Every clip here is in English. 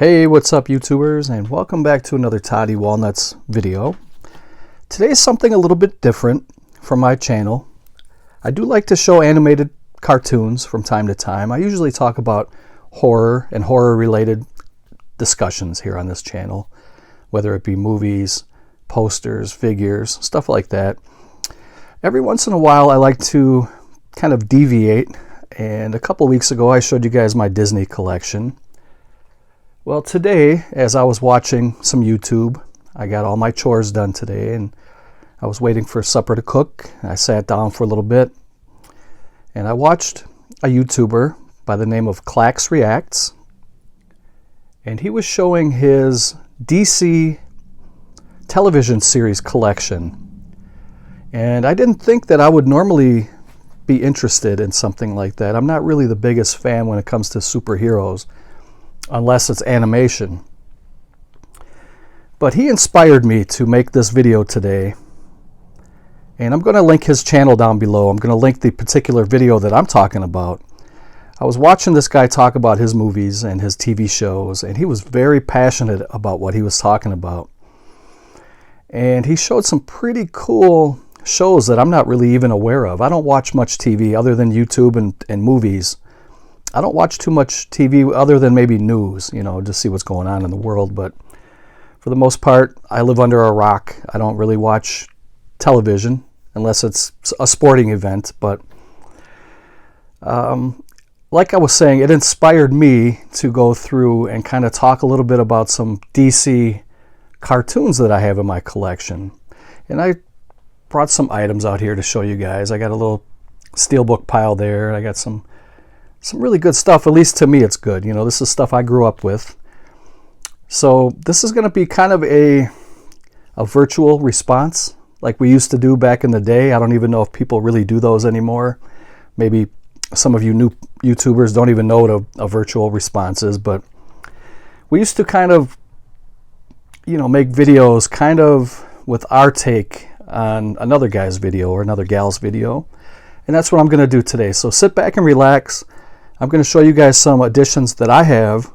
Hey, what's up YouTubers, and welcome back to another Toddy Walnuts video. Today's something a little bit different from my channel. I do like to show animated cartoons from time to time. I usually talk about horror and horror related discussions here on this channel, whether it be movies, posters, figures, stuff like that. Every once in a while I like to kind of deviate, and a couple weeks ago I showed you guys my Disney collection. Well, today, as I was watching some YouTube, I got all my chores done today, and I was waiting for supper to cook. I sat down for a little bit, and I watched a YouTuber by the name of Clax Reacts, and he was showing his DC television series collection. And I didn't think that I would normally be interested in something like that. I'm not really the biggest fan when it comes to superheroes, unless it's animation. But he inspired me to make this video today, and I'm going to link his channel down below. I'm going to link the particular video that I'm talking about. I was watching this guy talk about his movies and his TV shows, and he was very passionate about what he was talking about. And he showed some pretty cool shows that I'm not really even aware of. I don't watch much TV other than YouTube and movies. I don't watch too much TV other than maybe news, to see what's going on in the world. But for the most part, I live under a rock. I don't really watch television unless it's a sporting event. But like I was saying, it inspired me to go through and kind of talk a little bit about some DC cartoons that I have in my collection. And I brought some items out here to show you guys. I got a little steelbook pile there. I got some really good stuff. At least to me it's good. This is stuff I grew up with. So this is going to be kind of a virtual response like we used to do back in the day. I don't even know if people really do those anymore. Maybe some of you new YouTubers don't even know what a virtual response is, but we used to kind of make videos kind of with our take on another guy's video or another gal's video. And that's what I'm going to do today. So sit back and relax. I'm going to show you guys some additions that I have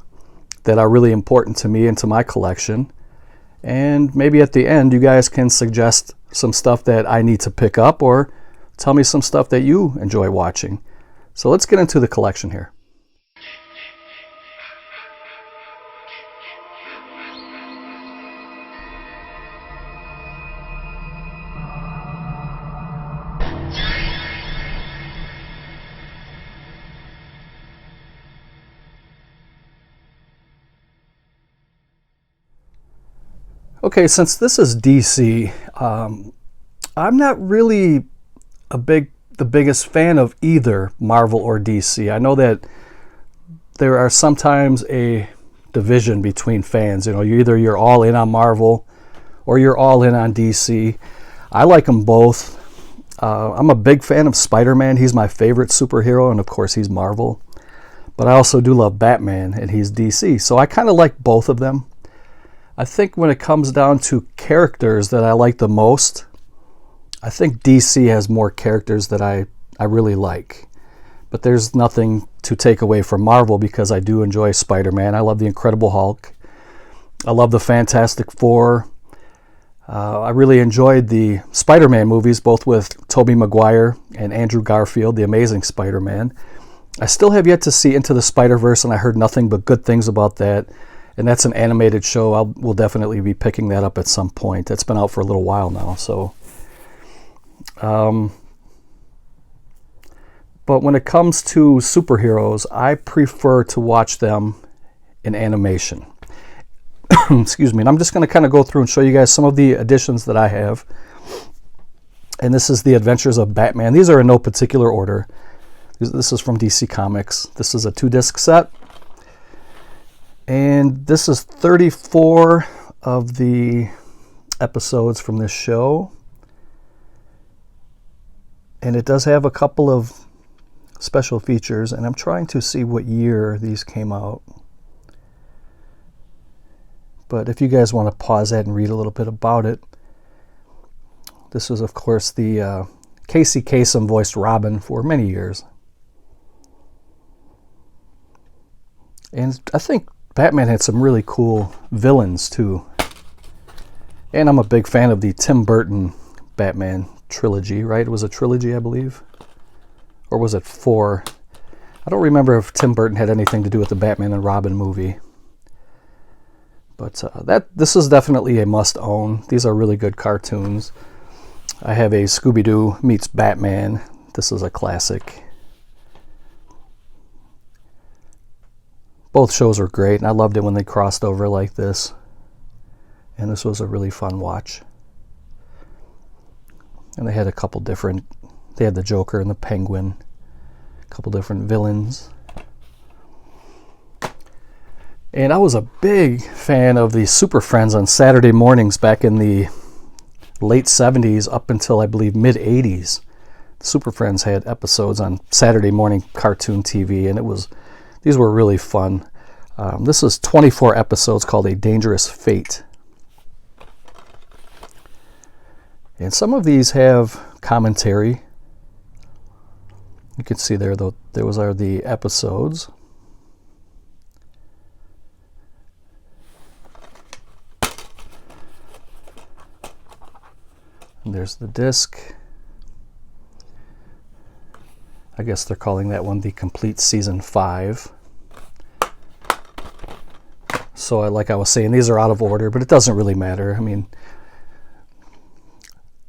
that are really important to me and to my collection. And maybe at the end you guys can suggest some stuff that I need to pick up, or tell me some stuff that you enjoy watching. So let's get into the collection here. Okay, since this is DC, I'm not really the biggest fan of either Marvel or DC. I know that there are sometimes a division between fans. You're all in on Marvel or you're all in on DC. I like them both. I'm a big fan of Spider-Man. He's my favorite superhero, and of course he's Marvel. But I also do love Batman, and he's DC. So I kind of like both of them. I think when it comes down to characters that I like the most, I think DC has more characters that I really like. But there's nothing to take away from Marvel, because I do enjoy Spider-Man. I love the Incredible Hulk. I love the Fantastic Four. I really enjoyed the Spider-Man movies, both with Tobey Maguire and Andrew Garfield, the Amazing Spider-Man. I still have yet to see Into the Spider-Verse, and I heard nothing but good things about that. And that's an animated show. We'll definitely be picking that up at some point. It's been out for a little while now. So, but when it comes to superheroes, I prefer to watch them in animation. Excuse me. And I'm just going to kind of go through and show you guys some of the additions that I have. And this is The Adventures of Batman. These are in no particular order. This is from DC Comics. This is a 2-disc set. And this is 34 of the episodes from this show. And it does have a couple of special features, and I'm trying to see what year these came out. But if you guys want to pause that and read a little bit about it. This is, of course, the Casey Kasem voiced Robin for many years. And I think Batman had some really cool villains too. And I'm a big fan of the Tim Burton Batman trilogy, right? It was a trilogy, I believe. Or was it 4? I don't remember if Tim Burton had anything to do with the Batman and Robin movie. But this is definitely a must-own. These are really good cartoons. I have a Scooby-Doo meets Batman. This is a classic. Both shows were great, and I loved it when they crossed over like this. And this was a really fun watch. And they had a couple different... They had the Joker and the Penguin. A couple different villains. And I was a big fan of the Super Friends on Saturday mornings back in the late 70s up until, I believe, mid-80s. Super Friends had episodes on Saturday morning cartoon TV, and these were really fun. This is 24 episodes called A Dangerous Fate. And some of these have commentary. You can see there, those are the episodes. And there's the disc. I guess they're calling that one the complete season 5. So like I was saying, these are out of order, but it doesn't really matter. I mean,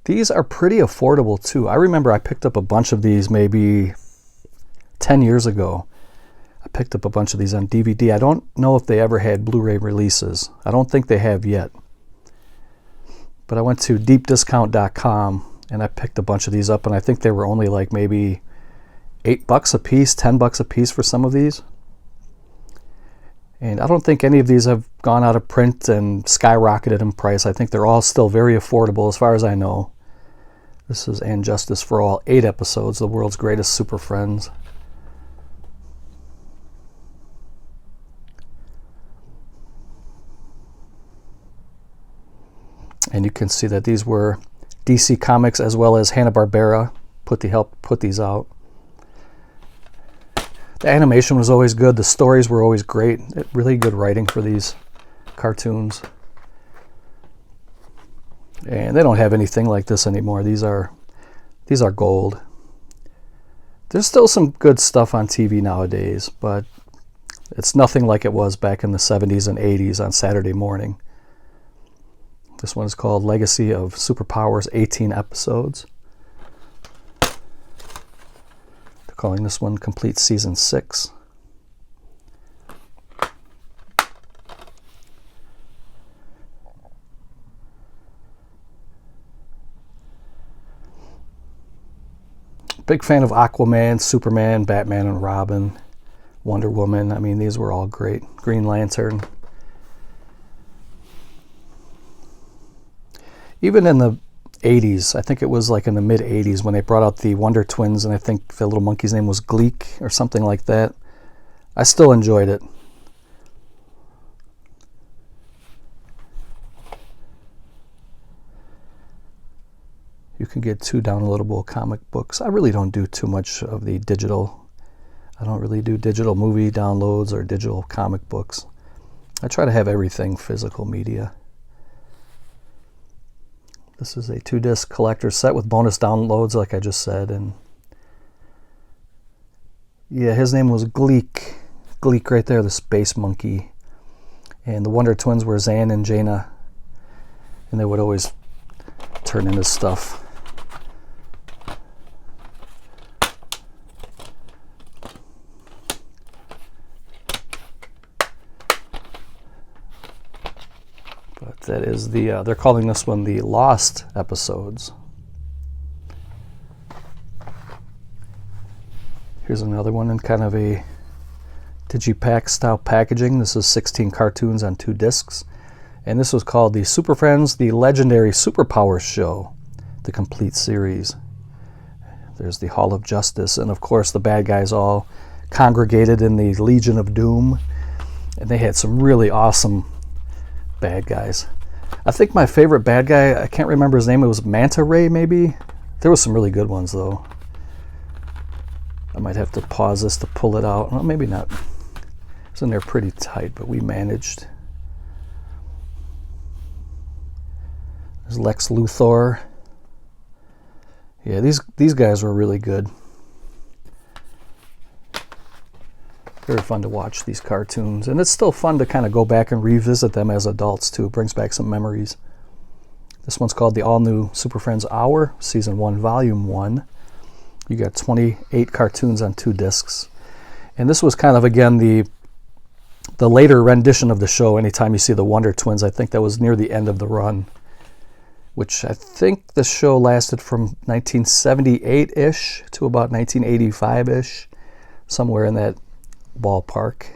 these are pretty affordable too. I remember I picked up a bunch of these maybe 10 years ago. I picked up a bunch of these on DVD. I don't know if they ever had Blu-ray releases. I don't think they have yet. But I went to deepdiscount.com and I picked a bunch of these up, and I think they were only like maybe $8 a piece, $10 a piece for some of these. And I don't think any of these have gone out of print and skyrocketed in price. I think they're all still very affordable as far as I know. This is And Justice for All, 8 episodes, the world's greatest Super Friends. And you can see that these were DC Comics as well as Hanna-Barbera helped put these out. The animation was always good. The stories were always great. Really good writing for these cartoons. And they don't have anything like this anymore. These are gold. There's still some good stuff on TV nowadays, but it's nothing like it was back in the 70s and 80s on Saturday morning. This one is called Legacy of Superpowers, 18 episodes. They're calling this one Complete Season 6. Big fan of Aquaman, Superman, Batman and Robin, Wonder Woman. I mean, these were all great. Green Lantern. Even in the 80s, I think it was like in the mid 80s when they brought out the Wonder Twins, and I think the little monkey's name was Gleek or something like that. I still enjoyed it. You can get 2 downloadable comic books. I really don't do too much of the digital. I don't really do digital movie downloads or digital comic books. I try to have everything physical media. This is a 2-disc collector's set with bonus downloads, like I just said. And yeah, his name was Gleek. Gleek right there, the space monkey. And the Wonder Twins were Zan and Jaina. And they would always turn into stuff. But that is the, they're calling this one the Lost episodes. Here's another one in kind of a digipack style packaging. This is 16 cartoons on 2 discs. And this was called the Super Friends, the Legendary Superpowers Show, the complete series. There's the Hall of Justice, and of course the bad guys all congregated in the Legion of Doom. And they had some really awesome bad guys. I think my favorite bad guy, I can't remember his name, it was Manta Ray maybe? There was some really good ones though. I might have to pause this to pull it out. Well, maybe not. It's in there pretty tight, but we managed. There's Lex Luthor. Yeah, these guys were really good. Very fun to watch these cartoons, and it's still fun to kind of go back and revisit them as adults too. It brings back some memories. This one's called the All New Super Friends Hour, Season 1, Volume 1. You got 28 cartoons on 2 discs. And this was kind of, again, the later rendition of the show. Anytime you see the Wonder Twins, I think that was near the end of the run, which I think the show lasted from 1978-ish to about 1985-ish, somewhere in that ballpark.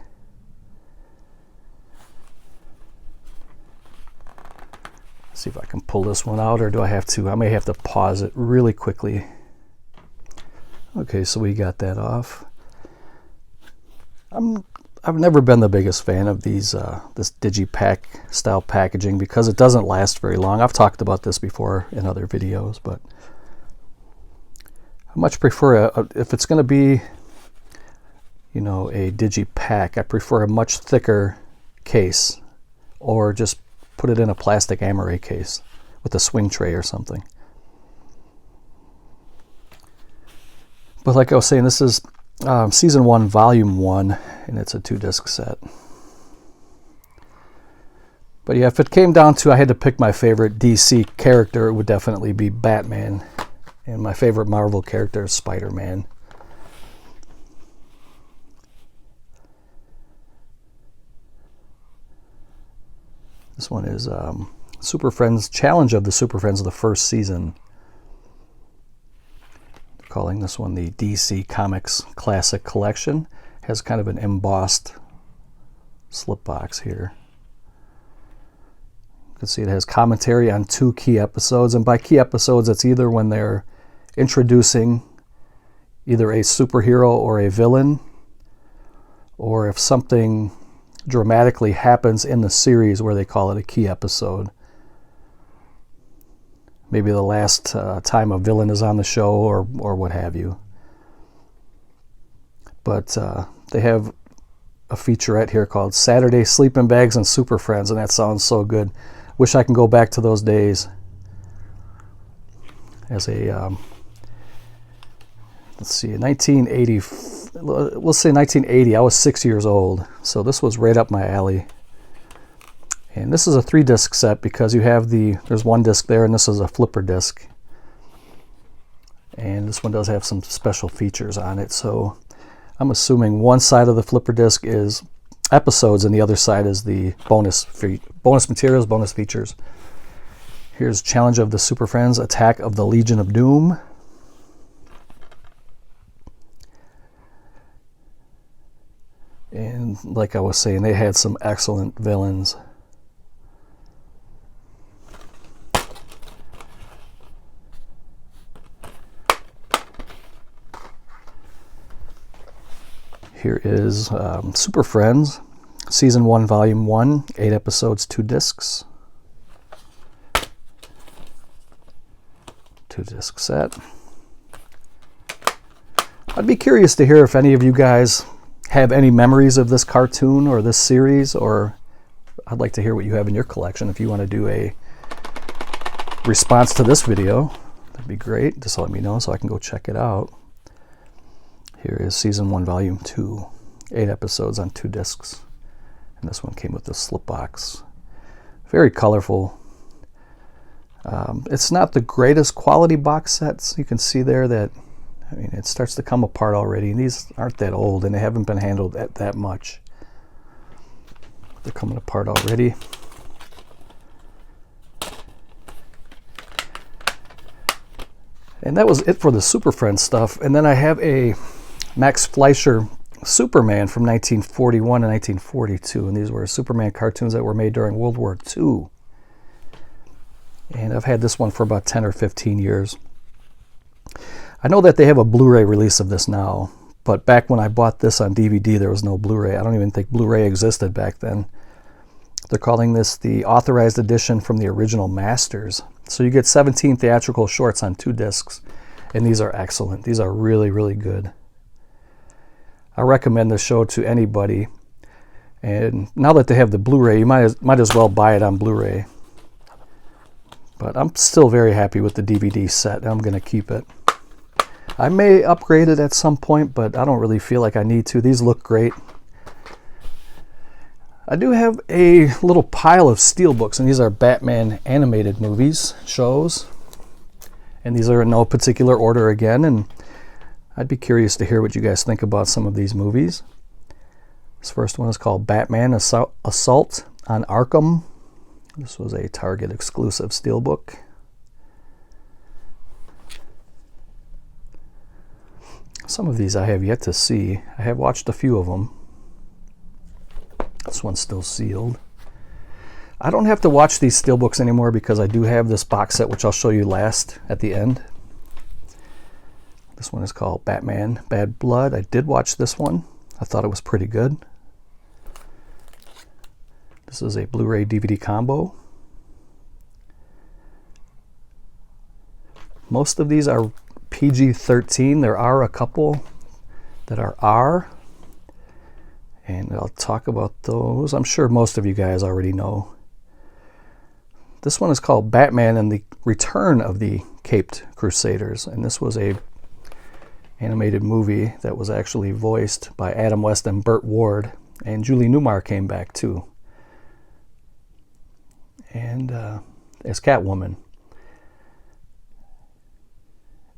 Let's see if I can pull this one out, or do I have to? I may have to pause it really quickly. Okay, so we got that off. I've never been the biggest fan of these this Digipack style packaging because it doesn't last very long. I've talked about this before in other videos, but I much prefer if it's going to be, you know, a Digipack, I prefer a much thicker case, or just put it in a plastic Amaray case with a swing tray or something. But like I was saying, this is Season 1, Volume 1, and it's a 2-disc set. But yeah, if it came down to I had to pick my favorite DC character, it would definitely be Batman. And my favorite Marvel character is Spider-Man. This one is Super Friends Challenge of the Super Friends of the first season. They're calling this one the DC Comics Classic Collection. Has kind of an embossed slip box here. You can see it has commentary on 2 key episodes, and by key episodes it's either when they're introducing either a superhero or a villain, or if something dramatically happens in the series where they call it a key episode. Maybe the last time a villain is on the show, or what have you. But they have a featurette here called Saturday Sleeping Bags and Super Friends, and that sounds so good. Wish I can go back to those days. As a let's see, 1980. We'll say 1980. I was 6 years old, so this was right up my alley. And this is a 3-disc set because you have there's 1 disc there, and this is a flipper disc. And this one does have some special features on it. So I'm assuming one side of the flipper disc is episodes, and the other side is the bonus materials, bonus features. Here's Challenge of the Super Friends, Attack of the Legion of Doom. And like I was saying, they had some excellent villains. Here is Super Friends, Season 1, Volume 1, 8 episodes, 2 discs. 2-disc set. I'd be curious to hear if any of you guys have any memories of this cartoon or this series, or I'd like to hear what you have in your collection. If you want to do a response to this video, that'd be great. Just let me know so I can go check it out. Here is Season 1, Volume 2, 8 episodes on 2 discs. And this one came with the slip box. Very colorful. It's not the greatest quality box sets. You can see there that, I mean, it starts to come apart already. And these aren't that old, and they haven't been handled that much. They're coming apart already. And that was it for the Super Friends stuff. And then I have a Max Fleischer Superman from 1941 and 1942. And these were Superman cartoons that were made during World War II. And I've had this one for about 10 or 15 years. I know that they have a Blu-ray release of this now, but back when I bought this on DVD, there was no Blu-ray. I don't even think Blu-ray existed back then. They're calling this the authorized edition from the original masters. So you get 17 theatrical shorts on 2 discs, and these are excellent. These are really, really good. I recommend this show to anybody. And now that they have the Blu-ray, you might as well buy it on Blu-ray. But I'm still very happy with the DVD set. I'm going to keep it. I may upgrade it at some point, but I don't really feel like I need to. These look great. I do have a little pile of steelbooks, and these are Batman animated movies, shows. And these are in no particular order again, and I'd be curious to hear what you guys think about some of these movies. This first one is called Batman Assault on Arkham. This was a Target exclusive steelbook. Some of these I have yet to see. I have watched a few of them. This one's still sealed. I don't have to watch these steelbooks anymore because I do have this box set, which I'll show you last at the end. This one is called Batman Bad Blood. I did watch this one. I thought it was pretty good. This is a Blu-ray DVD combo. Most of these are PG-13. There are a couple that are R, and I'll talk about those. I'm sure most of you guys already know. This one is called Batman and the Return of the Caped Crusaders, and this was a animated movie that was actually voiced by Adam West and Burt Ward, and Julie Newmar came back too, and as Catwoman.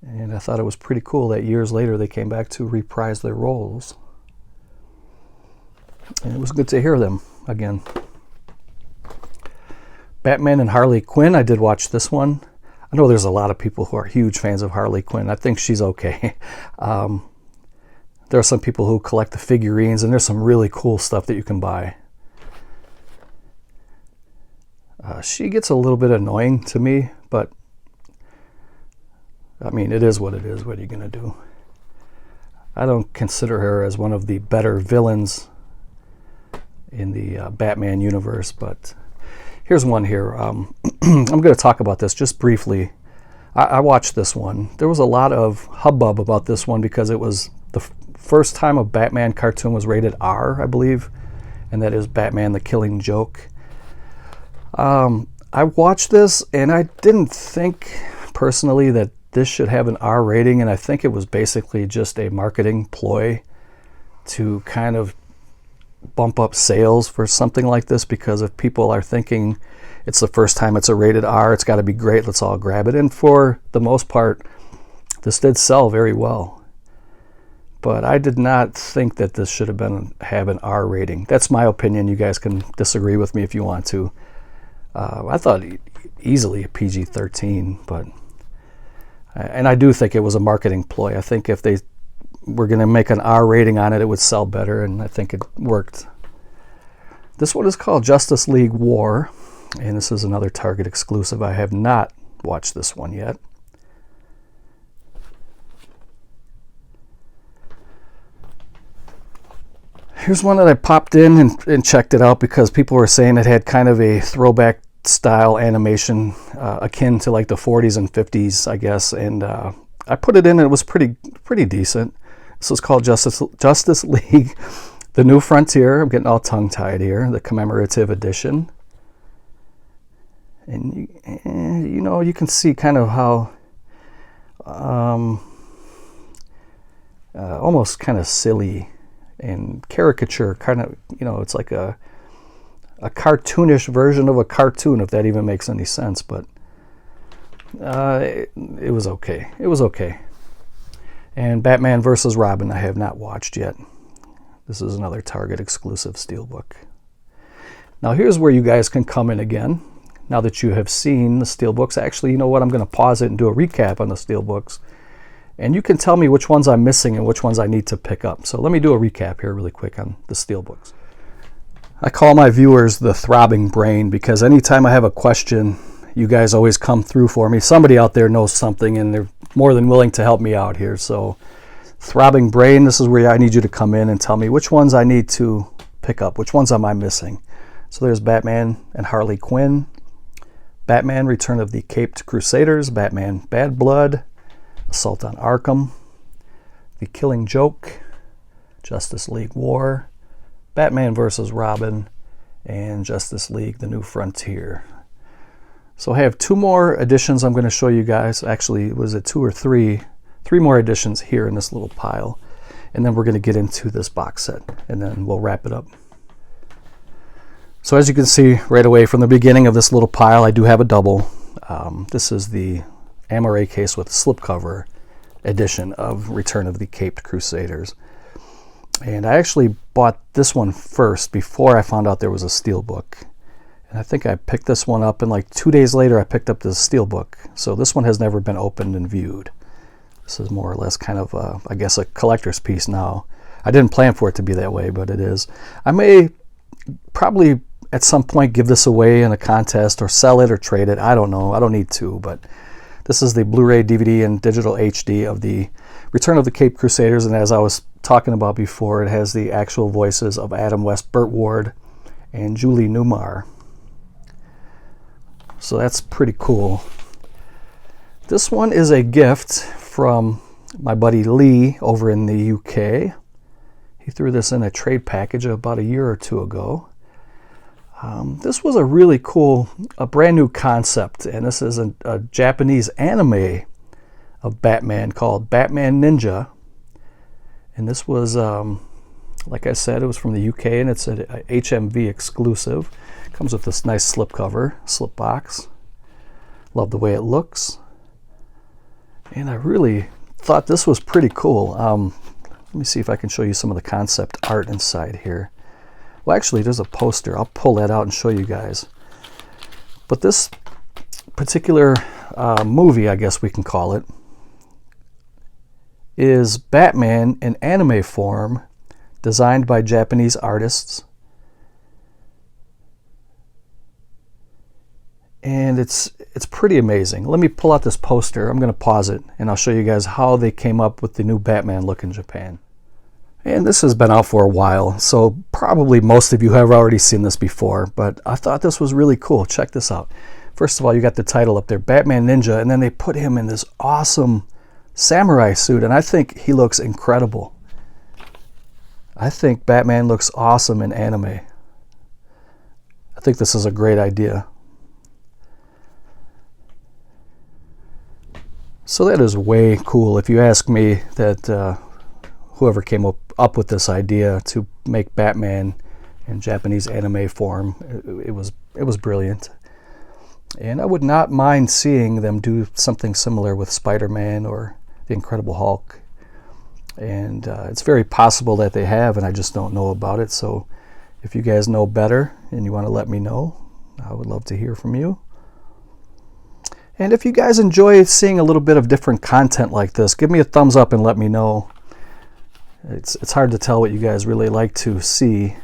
And I thought it was pretty cool that years later they came back to reprise their roles. And it was good to hear them again. Batman and Harley Quinn, I did watch this one. I know there's a lot of people who are huge fans of Harley Quinn. I think she's okay. There are some people who collect the figurines, and there's some really cool stuff that you can buy. She gets a little bit annoying to me, but I mean, it is what it is. What are you going to do? I don't consider her as one of the better villains in the Batman universe, but here's one here. I'm going to talk about this just briefly. I watched this one. There was a lot of hubbub about this one because it was the first time a Batman cartoon was rated R, I believe, and that is Batman the Killing Joke. I watched this, and I didn't think personally that this should have an R rating, and I think it was basically just a marketing ploy to kind of bump up sales for something like this, because if people are thinking it's the first time it's a rated R, it's got to be great, let's all grab it. And for the most part, this did sell very well. But I did not think that this should have an R rating. That's my opinion. You guys can disagree with me if you want to. I thought easily a PG-13, but and I do think it was a marketing ploy. I think if they were going to make an R rating on it, it would sell better, and I think it worked. This one is called Justice League War, and this is another Target exclusive. I have not watched this one yet. Here's one that I popped in and checked it out because people were saying it had kind of a throwback style animation akin to like the 40s and 50s, I guess, and I put it in, and it was pretty decent. This is called Justice League The New Frontier. I'm getting all tongue-tied here. The commemorative edition. And you know, you can see kind of how almost kind of silly and caricature, kind of, you know, it's like a cartoonish version of a cartoon, if that even makes any sense. But it was okay. It was okay. And Batman vs. Robin I have not watched yet. This is another Target exclusive steelbook. Now here's where you guys can come in again. Now that you have seen the steelbooks, actually, you know what? I'm going to pause it and do a recap on the steelbooks. And you can tell me which ones I'm missing and which ones I need to pick up. So let me do a recap here really quick on the steelbooks. I call my viewers the throbbing brain because anytime I have a question, you guys always come through for me. Somebody out there knows something, and they're more than willing to help me out here. So throbbing brain, this is where I need you to come in and tell me which ones I need to pick up. Which ones am I missing? So there's Batman and Harley Quinn, Batman Return of the Caped Crusaders, Batman Bad Blood, Assault on Arkham, The Killing Joke, Justice League War, Batman vs. Robin, and Justice League: The New Frontier. So I have 2 more editions I'm going to show you guys. Actually, was it 2 or 3? 3 more editions here in this little pile. And then we're going to get into this box set, and then we'll wrap it up. So as you can see right away from the beginning of this little pile, I do have a double. This is the Amaray case with slipcover edition of Return of the Caped Crusaders. And I actually bought this one first before I found out there was a steelbook. And I think I picked this one up, and like 2 days later I picked up the steelbook. So this one has never been opened and viewed. This is more or less kind of, I guess, a collector's piece now. I didn't plan for it to be that way, but it is. I may probably at some point give this away in a contest or sell it or trade it. I don't know. I don't need to, but this is the Blu-ray, DVD, and digital HD of the Return of the Caped Crusaders, and as I was talking about before, it has the actual voices of Adam West, Burt Ward, and Julie Newmar. So that's pretty cool. This one is a gift from my buddy Lee over in the UK. He threw this in a trade package about a year or 2 ago. This was a really cool, a brand new concept, and this is a Japanese anime of Batman called Batman Ninja. And this was, like I said, it was from the UK, and it's a HMV exclusive. Comes with this nice slipcover, slip box. Love the way it looks. And I really thought this was pretty cool. Let me see if I can show you some of the concept art inside here. Well, actually, there's a poster. I'll pull that out and show you guys. But this particular movie, I guess we can call it, is Batman in anime form, designed by Japanese artists. And it's pretty amazing. Let me pull out this poster. I'm going to pause it, and I'll show you guys how they came up with the new Batman look in Japan. And this has been out for a while, so probably most of you have already seen this before, but I thought this was really cool. Check this out. First of all, you got the title up there, Batman Ninja, and then they put him in this awesome samurai suit, and I think he looks incredible. I think Batman looks awesome in anime. I think this is a great idea. So that is way cool. If you ask me, that whoever came up with this idea to make Batman in Japanese anime form, it was brilliant. And I would not mind seeing them do something similar with Spider-Man or the Incredible Hulk. And it's very possible that they have, and I just don't know about it. So if you guys know better and you want to let me know, I would love to hear from you. And if you guys enjoy seeing a little bit of different content like this, give me a thumbs up and let me know. It's hard to tell what you guys really like to see,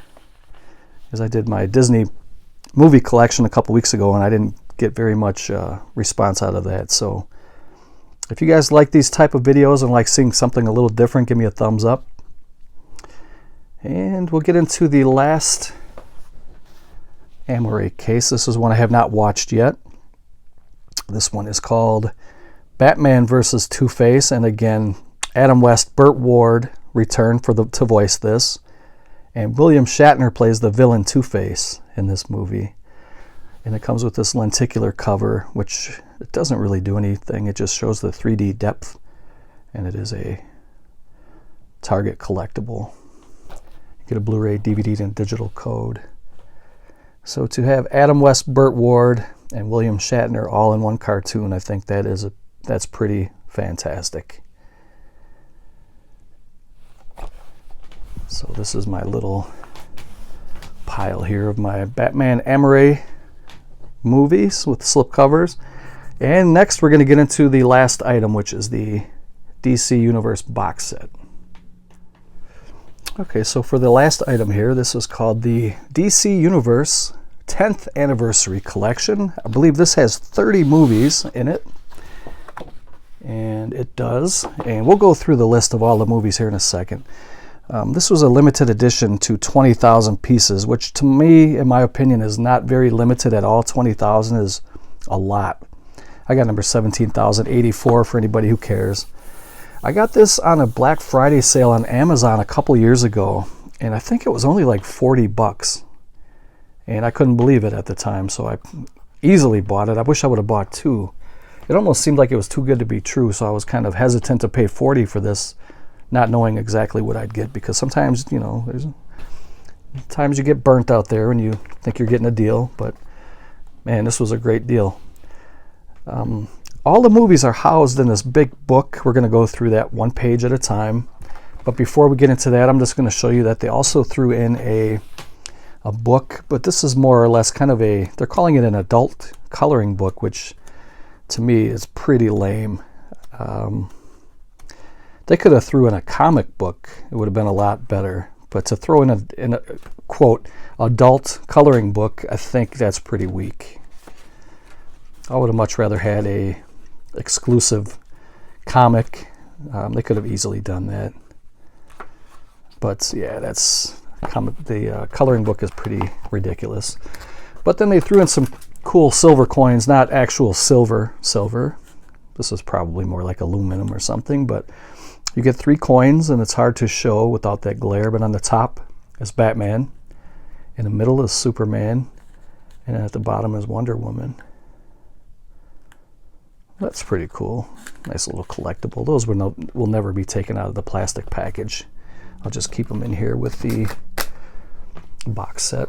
because I did my Disney movie collection a couple weeks ago and I didn't get very much response out of that. So if you guys like these type of videos and like seeing something a little different, give me a thumbs up. And we'll get into the last Amaray case. This is one I have not watched yet. This one is called Batman vs. Two-Face, and again, Adam West, Burt Ward return to voice this, and William Shatner plays the villain Two-Face in this movie. And it comes with this lenticular cover, which it doesn't really do anything. It just shows the 3D depth, and it is a Target collectible. You get a Blu-ray, DVD, and digital code. So to have Adam West, Burt Ward, and William Shatner all in one cartoon, I think that's pretty fantastic. So this is my little pile here of my Batman Amaray movies with slipcovers. And next we're going to get into the last item, which is the DC Universe box set. Okay, so for the last item here, this is called the DC Universe 10th Anniversary Collection. I believe this has 30 movies in it. And it does. And we'll go through the list of all the movies here in a second. This was a limited edition to 20,000 pieces, which to me, in my opinion, is not very limited at all. 20,000 is a lot. I got number 17,084 for anybody who cares. I got this on a Black Friday sale on Amazon a couple years ago, and I think it was only like $40. And I couldn't believe it at the time, so I easily bought it. I wish I would have bought two. It almost seemed like it was too good to be true, so I was kind of hesitant to pay $40 for this, not knowing exactly what I'd get, because sometimes, you know, there's times you get burnt out there and you think you're getting a deal, but man, this was a great deal. All the movies are housed in this big book. We're going to go through that one page at a time. But before we get into that, I'm just going to show you that they also threw in a book, but this is more or less kind of they're calling it an adult coloring book, which to me is pretty lame. They could have threw in a comic book. It would have been a lot better. But to throw in a quote, adult coloring book, I think that's pretty weak. I would have much rather had a exclusive comic. They could have easily done that. But yeah, the coloring book is pretty ridiculous. But then they threw in some cool silver coins, not actual silver. This is probably more like aluminum or something, but you get 3 coins, and it's hard to show without that glare. But on the top is Batman, in the middle is Superman, and at the bottom is Wonder Woman. That's pretty cool. Nice little collectible. Those will never be taken out of the plastic package. I'll just keep them in here with the box set.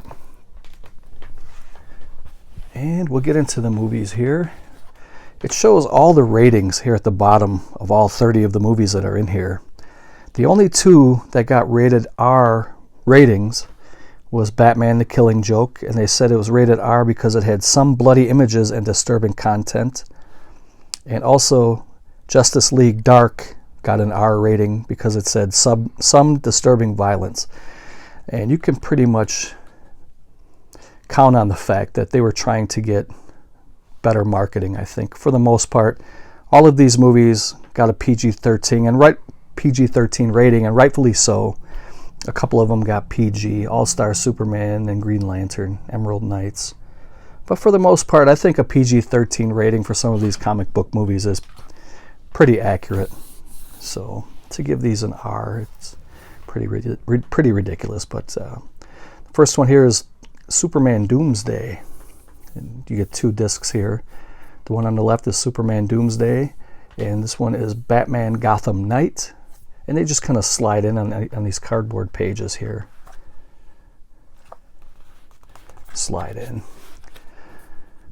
And we'll get into the movies here. It shows all the ratings here at the bottom of all 30 of the movies that are in here. The only 2 that got rated R ratings was Batman the Killing Joke, and they said it was rated R because it had some bloody images and disturbing content. And also Justice League Dark got an R rating because it said some disturbing violence. And you can pretty much count on the fact that they were trying to get better marketing, I think. For the most part, all of these movies got a PG-13 PG-13 rating, and rightfully so. A couple of them got PG, All-Star Superman and Green Lantern, Emerald Knights. But for the most part, I think a PG-13 rating for some of these comic book movies is pretty accurate. So to give these an R, it's pretty ridiculous. But the first one here is Superman Doomsday. And you get 2 discs here. The one on the left is Superman Doomsday, and this one is Batman Gotham Knight. And they just kind of slide in on these cardboard pages here. Slide in.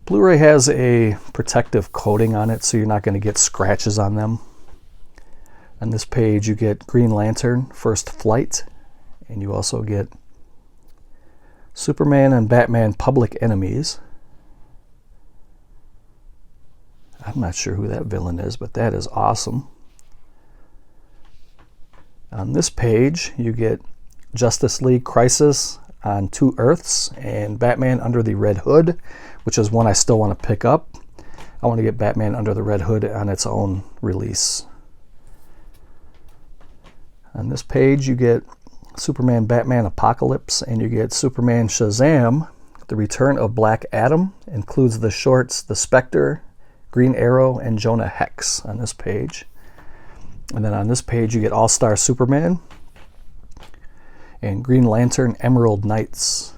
Blu-ray has a protective coating on it, so you're not going to get scratches on them. On this page, you get Green Lantern First Flight, and you also get Superman and Batman Public Enemies. I'm not sure who that villain is, but that is awesome. On this page, you get Justice League Crisis on Two Earths and Batman Under the Red Hood, which is one I still want to pick up. I want to get Batman Under the Red Hood on its own release. On this page, you get Superman Batman Apocalypse, and you get Superman Shazam. The Return of Black Adam includes the shorts The Spectre, Green Arrow, and Jonah Hex on this page. And then on this page, you get All-Star Superman and Green Lantern Emerald Knights.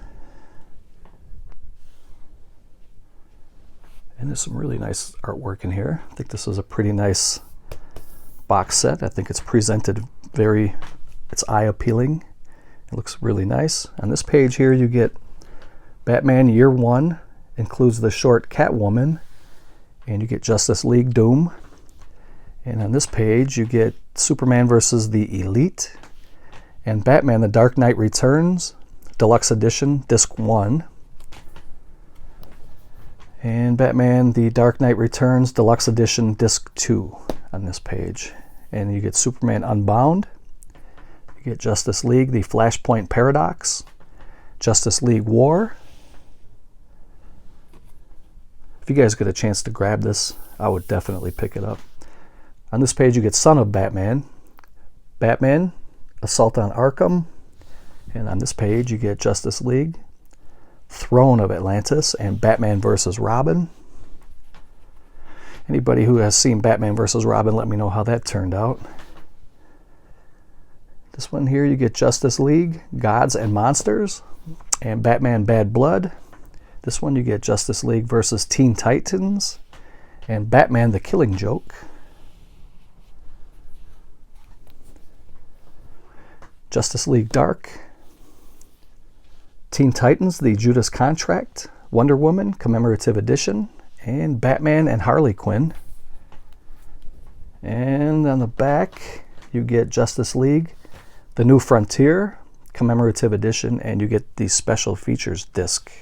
And there's some really nice artwork in here. I think this is a pretty nice box set. I think it's presented it's eye-appealing. It looks really nice. On this page here, you get Batman Year One, includes the short Catwoman, and you get Justice League Doom. And on this page, you get Superman versus the Elite, and Batman The Dark Knight Returns, Deluxe Edition, Disc 1. And Batman The Dark Knight Returns, Deluxe Edition, Disc 2 on this page. And you get Superman Unbound. You get Justice League, The Flashpoint Paradox, Justice League War. If you guys get a chance to grab this, I would definitely pick it up. On this page, you get Son of Batman, Batman, Assault on Arkham, and on this page, you get Justice League, Throne of Atlantis, and Batman vs. Robin. Anybody who has seen Batman vs. Robin, let me know how that turned out. This one here, you get Justice League, Gods and Monsters, and Batman Bad Blood. This one you get Justice League versus Teen Titans, and Batman the Killing Joke. Justice League Dark, Teen Titans, the Judas Contract, Wonder Woman Commemorative Edition, and Batman and Harley Quinn. And on the back, you get Justice League, The New Frontier Commemorative Edition, and you get the Special Features disc.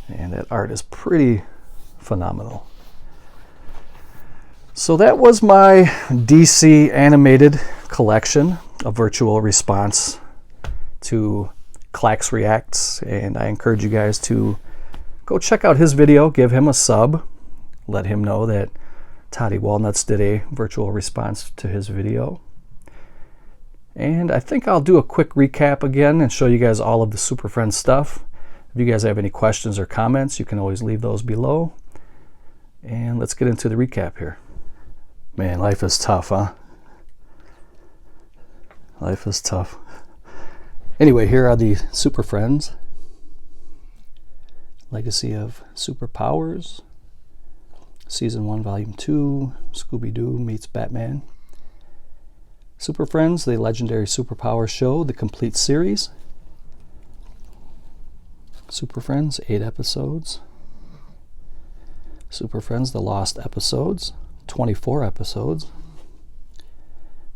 And that art is pretty phenomenal. So that was my DC animated collection, a virtual response to Clax Reacts, and I encourage you guys to go check out his video, give him a sub, let him know that Toddy Walnuts did a virtual response to his video. And I think I'll do a quick recap again and show you guys all of the Super Friends stuff. If you guys have any questions or comments, you can always leave those below. And let's get into the recap here. Man, life is tough, huh? Life is tough. Anyway, here are the Super Friends. Legacy of Superpowers. Season 1, Volume 2. Scooby-Doo meets Batman. Super Friends, the Legendary Superpower Show, the complete series. Super Friends, 8 episodes. Super Friends, the Lost Episodes, 24 episodes.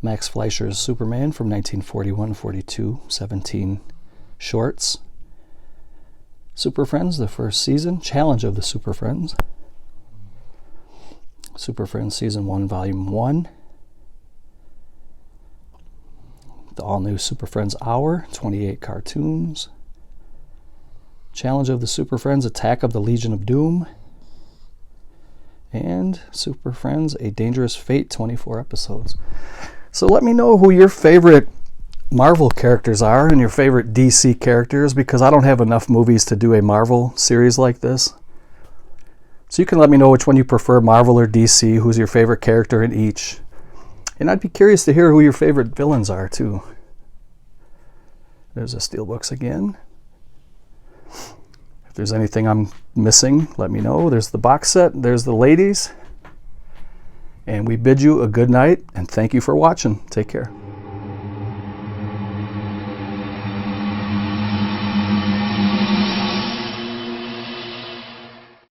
Max Fleischer's Superman from 1941-42, 17 shorts. Super Friends, the first season, Challenge of the Super Friends. Super Friends Season 1, Volume 1. The all-new Super Friends Hour, 28 cartoons. Challenge of the Super Friends, Attack of the Legion of Doom. And Super Friends, A Dangerous Fate, 24 episodes. So let me know who your favorite Marvel characters are and your favorite DC characters, because I don't have enough movies to do a Marvel series like this. So you can let me know which one you prefer, Marvel or DC, who's your favorite character in each. And I'd be curious to hear who your favorite villains are too. There's the Steelbooks again. If there's anything I'm missing, let me know. There's the box set, there's the ladies. And we bid you a good night, and thank you for watching. Take care.